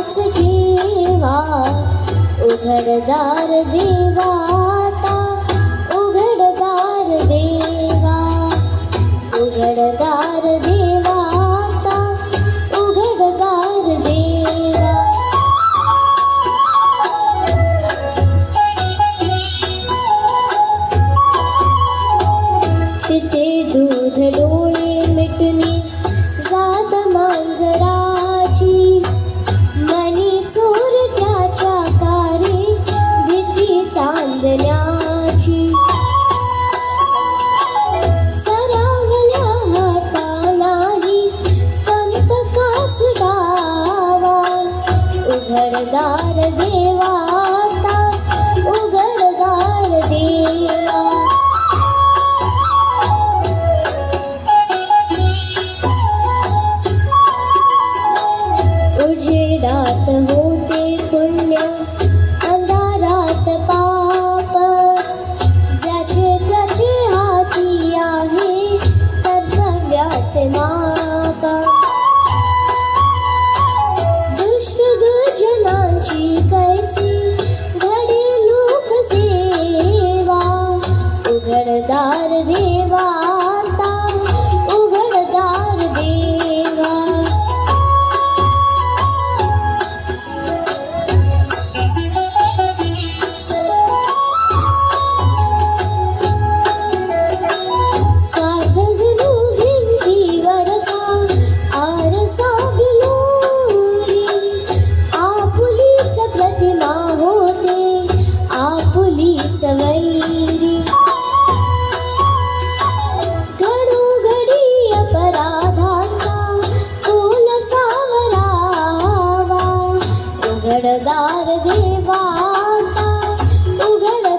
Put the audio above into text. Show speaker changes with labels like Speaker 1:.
Speaker 1: हाच ठेवा उघडदार देवाता उघडदार देवा उघडदार देवाता उघडदार देवा पिते दूध डोळे मिटणे जात मांजराची मनी चोरट्याच्या कारे भीती चांदण्याची सरावला हाता नाही कंप का सुटावा उघडदार देवाता उघडदार देवा उजेडात होते पुण्य अंधारात पाप ज्याचे त्याचे हाती आहे कर्तव्याचे माप दुष्ट दुर्जनांची कैसी घडे लोकसेवा उघडदार देवाता उघडदार देवा स्वार्थ जणू भिंतीवरचा आरसा बिलोरी आपुलीच प्रतिमा होते आपुलीच वैरी घडोघडी अपराधाचा तोल सावरावा उघडदार देवाता उघड